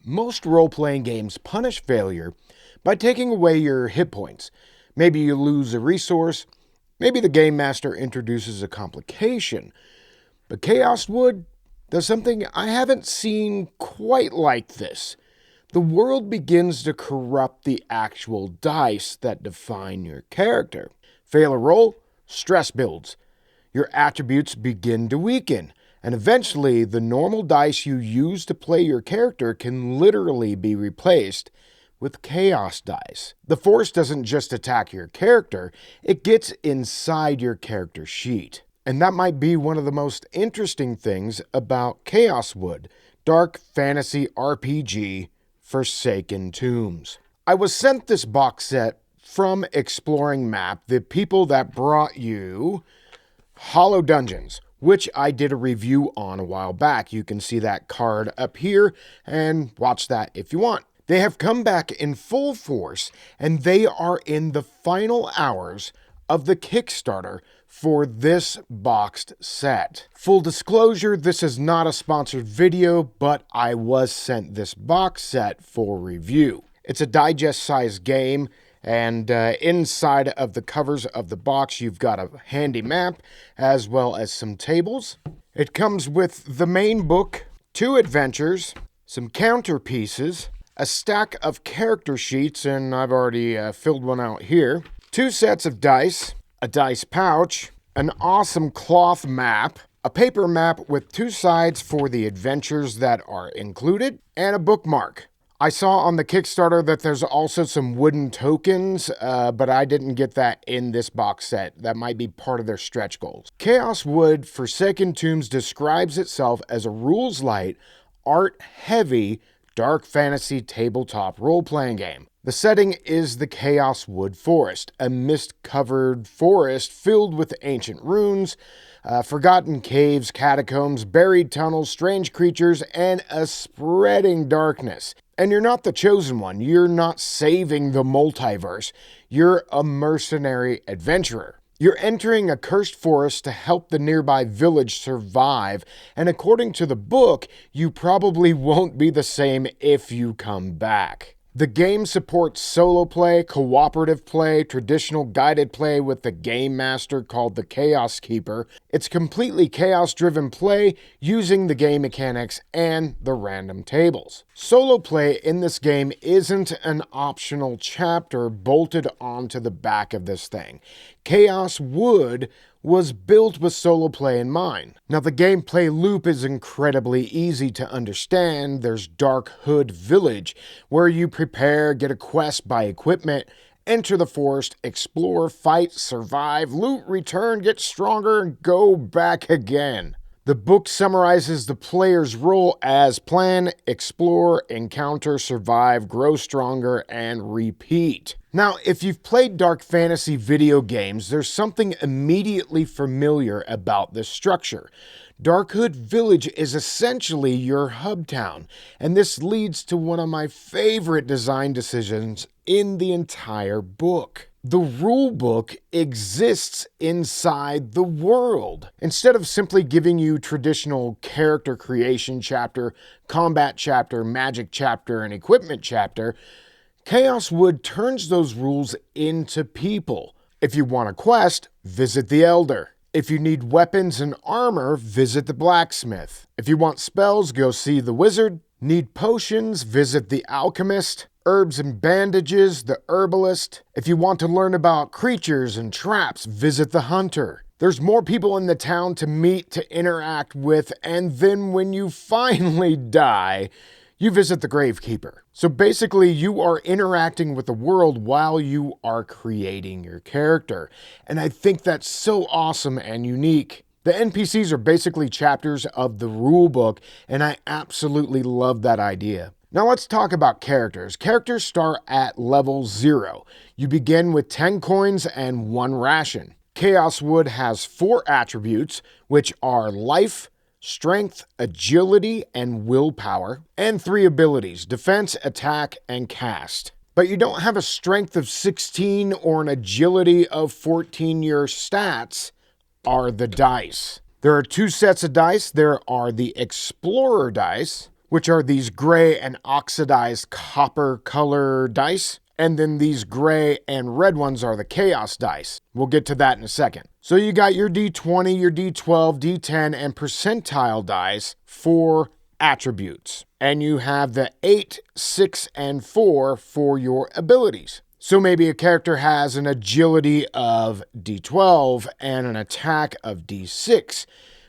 Most role-playing games punish failure by taking away your hit points. Maybe you lose a resource, maybe the game master introduces a complication. But Chaos Wood does something I haven't seen quite like this. The world begins to corrupt the actual dice that define your character. Fail a roll, stress builds. Your attributes begin to weaken, and eventually the normal dice you use to play your character can literally be replaced with chaos dice. The force doesn't just attack your character, it gets inside your character sheet. And that might be one of the most interesting things about Chaos Wood, dark fantasy RPG Forsaken Tombs. I was sent this box set from Exploring Map, the people that brought you Hollow Dungeons, which I did a review on a while back. You can see that card up here and watch that if you want. They have come back in full force, and they are in the final hours of the Kickstarter for this boxed set. Full disclosure, this is not a sponsored video, but I was sent this box set for review. It's a digest-sized game, and inside of the covers of the box, you've got a handy map, as well as some tables. It comes with the main book, 2 adventures, some counter pieces, a stack of character sheets, and I've already filled one out here, 2 sets of dice, a dice pouch, an awesome cloth map, a paper map with 2 sides for the adventures that are included, and a bookmark. I saw on the Kickstarter that there's also some wooden tokens, but I didn't get that in this box set. That might be part of their stretch goals. Chaos Wood Forsaken Tombs describes itself as a rules-light, art-heavy, dark fantasy tabletop role-playing game. The setting is the Chaos Wood Forest, a mist-covered forest filled with ancient runes, forgotten caves, catacombs, buried tunnels, strange creatures, and a spreading darkness. And you're not the chosen one. You're not saving the multiverse. You're a mercenary adventurer. You're entering a cursed forest to help the nearby village survive, and according to the book, you probably won't be the same if you come back. The game supports solo play, cooperative play, traditional guided play with the game master called the Chaos Keeper. It's completely chaos-driven play using the game mechanics and the random tables. Solo play in this game isn't an optional chapter bolted onto the back of this thing. Chaos Wood was built with solo play in mind. Now, the gameplay loop is incredibly easy to understand. There's Dark Hood Village, where you prepare, get a quest, buy equipment, enter the forest, explore, fight, survive, loot, return, get stronger, and go back again. The book summarizes the player's role as plan, explore, encounter, survive, grow stronger, and repeat. Now, if you've played dark fantasy video games, there's something immediately familiar about this structure. Darkhood Village is essentially your hub town, and this leads to one of my favorite design decisions in the entire book. The rulebook exists inside the world. Instead of simply giving you traditional character creation chapter, combat chapter, magic chapter, and equipment chapter, Chaos Wood turns those rules into people. If you want a quest, visit the Elder. If you need weapons and armor, visit the blacksmith. If you want spells, go see the wizard. Need potions, visit the alchemist. Herbs and bandages, the herbalist. If you want to learn about creatures and traps, visit the hunter. There's more people in the town to meet, to interact with, and then when you finally die, you visit the gravekeeper. So basically, you are interacting with the world while you are creating your character. And I think that's so awesome and unique. The NPCs are basically chapters of the rulebook, and I absolutely love that idea. Now let's talk about characters. Characters start at level 0. You begin with 10 coins and 1 ration. Chaos Wood has 4 attributes, which are life, strength, agility, and willpower, and 3 abilities, defense, attack, and cast. But you don't have a strength of 16 or an agility of 14. Your stats are the dice. There are 2 sets of dice. There are the Explorer dice, which are these gray and oxidized copper color dice. And then these gray and red ones are the chaos dice. We'll get to that in a second. So you got your D20, your D12, D10, and percentile dice for attributes. And you have the 8, 6, and 4 for your abilities. So maybe a character has an agility of D12 and an attack of D6.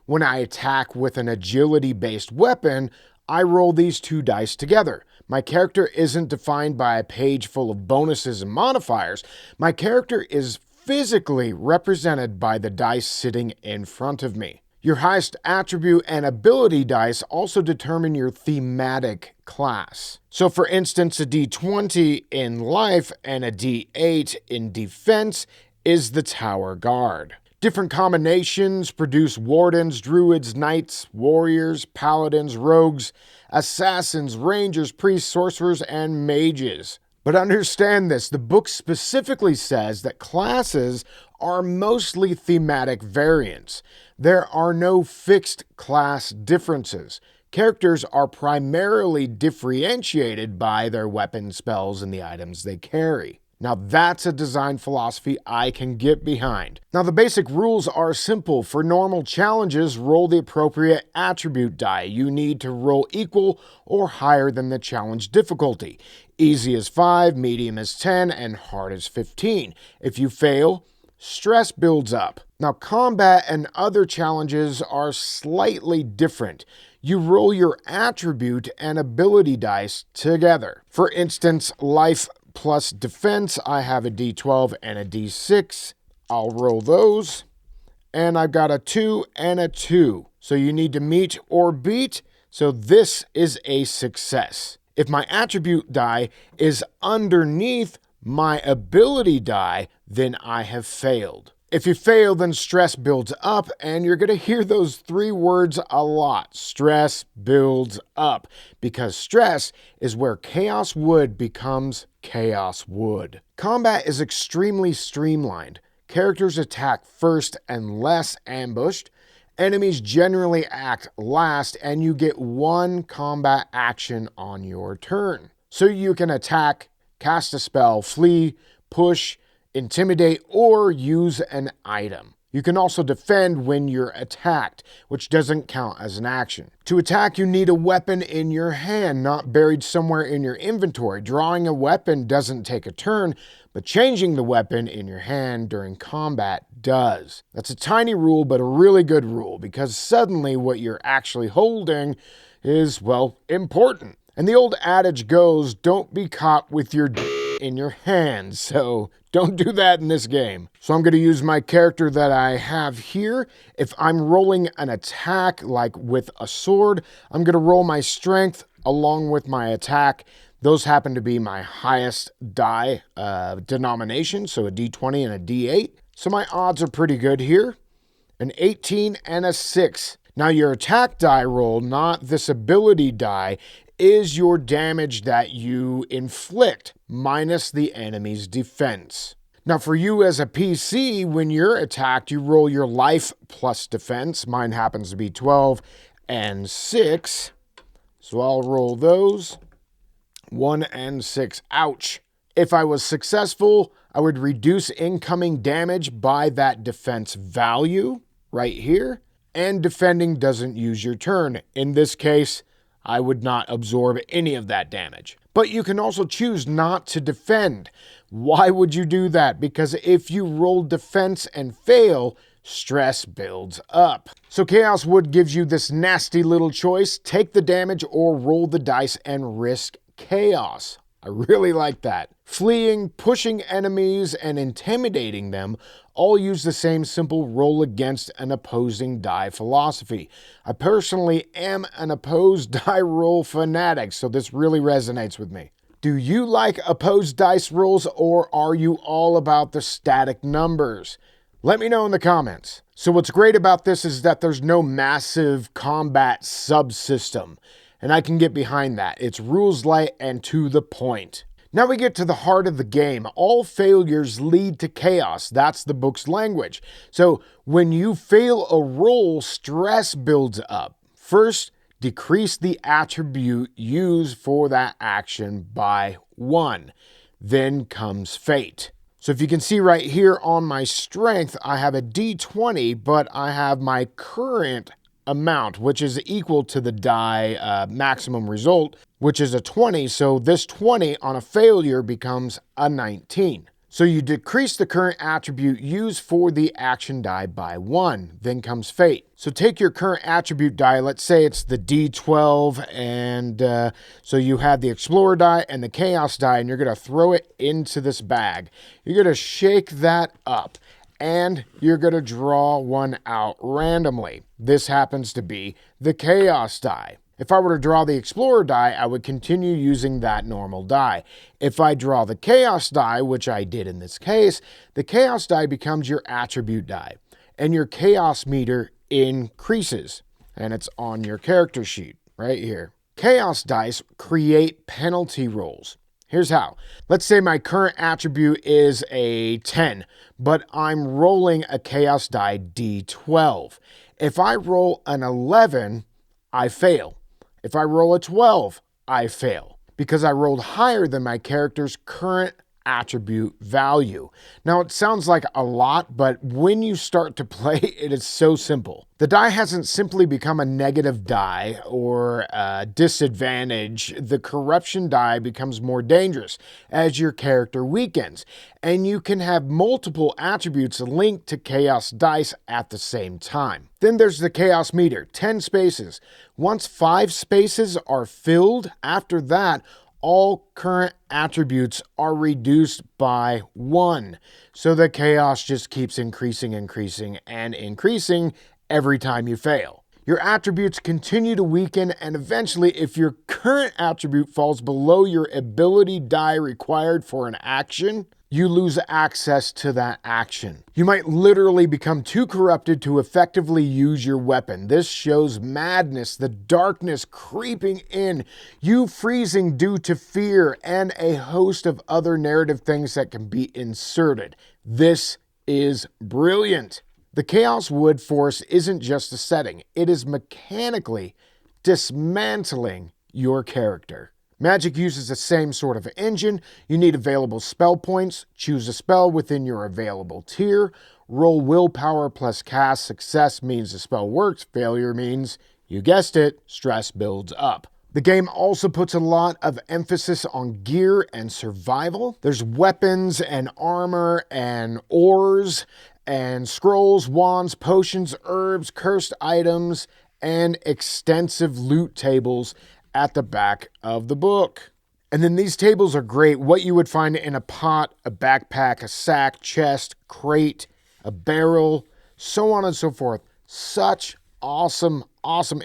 When I attack with an agility-based weapon, I roll these two dice together. My character isn't defined by a page full of bonuses and modifiers. My character is physically represented by the dice sitting in front of me. Your highest attribute and ability dice also determine your thematic class. So for instance, a D20 in life and a D8 in defense is the Tower Guard. Different combinations produce wardens, druids, knights, warriors, paladins, rogues, assassins, rangers, priests, sorcerers, and mages. But understand this, the book specifically says that classes are mostly thematic variants. There are no fixed class differences. Characters are primarily differentiated by their weapons, spells, and the items they carry. Now that's a design philosophy I can get behind. Now the basic rules are simple. For normal challenges, roll the appropriate attribute die. You need to roll equal or higher than the challenge difficulty. Easy is 5, medium is 10, and hard is 15. If you fail, stress builds up. Now combat and other challenges are slightly different. You roll your attribute and ability dice together. For instance, life plus defense, I have a D12 and a D6. I'll roll those. And I've got a 2 and a 2. So you need to meet or beat. So this is a success. If my attribute die is underneath my ability die, then I have failed. If you fail, then stress builds up, and you're going to hear those 3 words a lot. Stress builds up, because stress is where chaos wood becomes chaos wood. Combat is extremely streamlined. Characters attack first unless ambushed. Enemies generally act last, and you get 1 combat action on your turn. So you can attack, cast a spell, flee, push, intimidate, or use an item. You can also defend when you're attacked, which doesn't count as an action. To attack, you need a weapon in your hand, not buried somewhere in your inventory. Drawing a weapon doesn't take a turn, but changing the weapon in your hand during combat does. That's a tiny rule, but a really good rule, because suddenly what you're actually holding is, well, important. And the old adage goes, don't be caught with your in your hand, so don't do that in this game. So I'm going to use my character that I have here. If I'm rolling an attack like with a sword, I'm going to roll my strength along with my attack. Those happen to be my highest die denomination, so a D20 and a D8. So my odds are pretty good here. An 18 and a 6. Now your attack die roll, not this ability die, is your damage that you inflict, minus the enemy's defense. Now for you as a PC, when you're attacked, you roll your life plus defense. Mine happens to be 12 and 6. So I'll roll those. 1 and 6. Ouch. If I was successful, I would reduce incoming damage by that defense value right here. And defending doesn't use your turn. In this case, I would not absorb any of that damage. But you can also choose not to defend. Why would you do that? Because if you roll defense and fail, stress builds up. So Chaos Wood gives you this nasty little choice. Take the damage or roll the dice and risk chaos. I really like that. Fleeing, pushing enemies, and intimidating them all use the same simple roll against an opposing die philosophy. I personally am an opposed die roll fanatic, so this really resonates with me. Do you like opposed dice rolls, or are you all about the static numbers? Let me know in the comments. So what's great about this is that there's no massive combat subsystem, and I can get behind that. It's rules light and to the point. Now we get to the heart of the game. All failures lead to chaos. That's the book's language. So when you fail a roll, stress builds up. First, decrease the attribute used for that action by 1. Then comes fate. So if you can see right here on my strength, I have a D20, but I have my current amount, which is equal to the die maximum result, which is a 20. So this 20 on a failure becomes a 19. So you decrease the current attribute used for the action die by 1. Then comes fate. So take your current attribute die, let's say it's the D12, and so you have the Explorer die and the Chaos die, and you're going to throw it into this bag. You're going to shake that up, and you're going to draw one out randomly. This happens to be the Chaos die. If I were to draw the Explorer die, I would continue using that normal die. If I draw the Chaos die, which I did in this case, the Chaos die becomes your attribute die, and your Chaos meter increases, and it's on your character sheet right here. Chaos dice create penalty rolls. Here's how. Let's say my current attribute is a 10, but I'm rolling a Chaos die D12. If I roll an 11, I fail. If I roll a 12, I fail because I rolled higher than my character's current attribute value. Now, it sounds like a lot, but when you start to play, it is so simple. The die hasn't simply become a negative die or a disadvantage. The corruption die becomes more dangerous as your character weakens, and you can have multiple attributes linked to Chaos dice at the same time. Then there's the Chaos meter, 10 spaces. Once 5 spaces are filled, after that, all current attributes are reduced by 1. So the Chaos just keeps increasing every time you fail. Your attributes continue to weaken, and eventually, if your current attribute falls below your ability die required for an action, you lose access to that action. You might literally become too corrupted to effectively use your weapon. This shows madness, the darkness creeping in, you freezing due to fear, and a host of other narrative things that can be inserted. This is brilliant. The Chaos Wood Force isn't just a setting, it is mechanically dismantling your character. Magic uses the same sort of engine. You need available spell points, choose a spell within your available tier, roll willpower plus cast. Success means the spell works, failure means, you guessed it, stress builds up. The game also puts a lot of emphasis on gear and survival. There's weapons and armor and ores and scrolls, wands, potions, herbs, cursed items, and extensive loot tables at the back of the book. And then these tables are great. What you would find in a pot, a backpack, a sack, chest, crate, a barrel, so on and so forth. Such awesome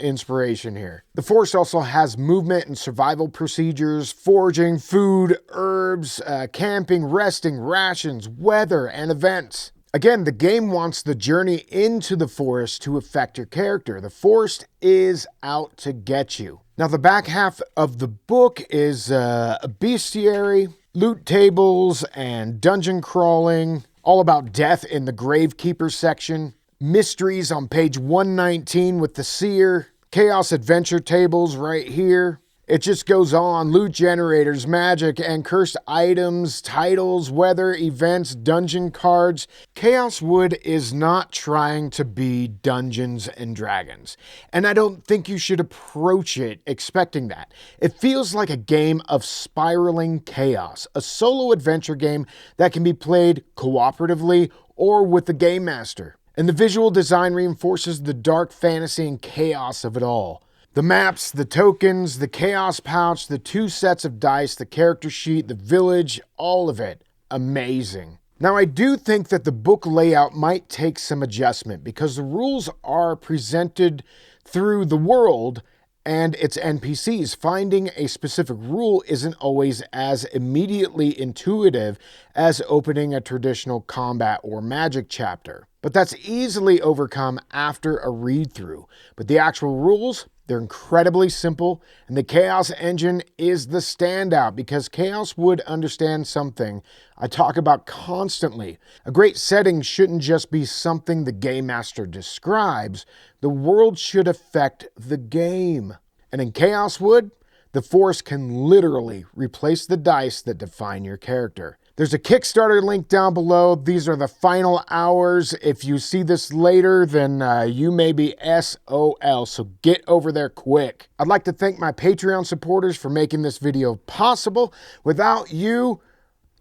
inspiration here. The Force also has movement and survival procedures, foraging, food, herbs, camping, resting, rations, weather, and events. Again, the game wants the journey into the forest to affect your character. The forest is out to get you. Now, the back half of the book is a bestiary, loot tables, and dungeon crawling, all about death in the Gravekeeper section, mysteries on page 119 with the seer, chaos adventure tables right here. It just goes on, loot generators, magic, and cursed items, titles, weather, events, dungeon cards. Chaos Wood is not trying to be Dungeons and Dragons, and I don't think you should approach it expecting that. It feels like a game of spiraling chaos, a solo adventure game that can be played cooperatively or with the game master. And the visual design reinforces the dark fantasy and chaos of it all. The maps, the tokens, the chaos pouch, the 2 sets of dice, the character sheet, the village, all of it. Amazing. Now, I do think that the book layout might take some adjustment because the rules are presented through the world and its NPCs. Finding a specific rule isn't always as immediately intuitive as opening a traditional combat or magic chapter. But that's easily overcome after a read-through. But the actual rules, they're incredibly simple, and the Chaos engine is the standout because Chaos Wood understands something I talk about constantly. A great setting shouldn't just be something the game master describes. The world should affect the game. And in Chaos Wood, the Force can literally replace the dice that define your character. There's a Kickstarter link down below. These are the final hours. If you see this later, then you may be SOL, so get over there quick. I'd like to thank my Patreon supporters for making this video possible. Without you,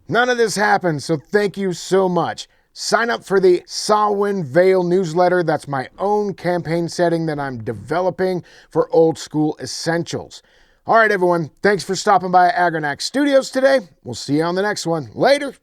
none of this happens, so thank you so much. Sign up for the Samhain Veil newsletter. That's my own campaign setting that I'm developing for Old School Essentials. All right, everyone. Thanks for stopping by Agranak Studios today. We'll see you on the next one. Later.